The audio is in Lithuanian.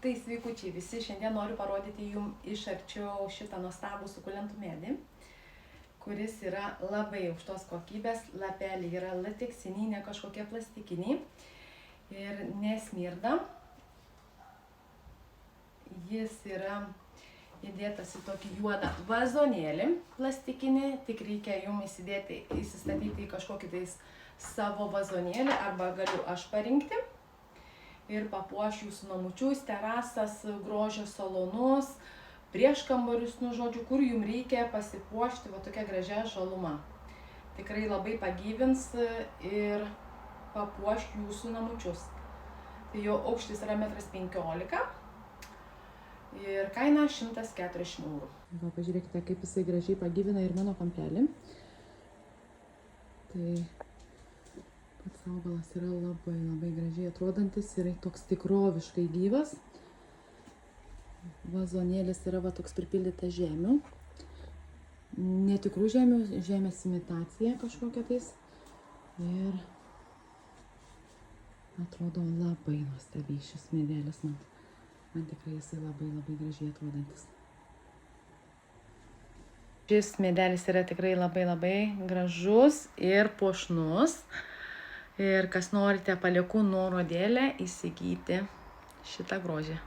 Tai sveikučiai visi, šiandien noriu parodyti jums iš arčiau šitą nuostabų sukulentų medį, kuris yra labai aukštos kokybės, lapeliai yra lateksiniai, ne kažkokie plastikiniai ir nesmirda. Jis yra įdėtas į tokį juodą vazonėlį plastikinį, tik reikia jums įsistatyti į kažkokį tais savo vazonėlį arba galiu aš parinkti. Ir papuoš jūsų namučius, terasas, grožio salonus, prieškambarius, žodžiu, kur jums reikia pasipuošti va tokia gražia žaluma. Tikrai labai pagyvins ir papuoš jūsų namučius. Tai jo aukštis yra 1,15 m ir kaina 140 eurų. Va, pažiūrėkite, kaip jisai gražiai pagyvina ir mano kampelį. Tai pats augalas yra labai gražiai atrodantis ir toks tikroviškai gyvas. Vazonėlis yra va toks pripildytas žemių. Netikrų žemių, žemės imitacija kažkokia tais. Ir atrodo labai nuostabiai šis medelis man. Man tikrai jisai labai gražiai atrodantis. Šis medelis yra tikrai labai gražus ir puošnus. Ir kas norite, palieku nuorodėlę įsigyti šitą grožį.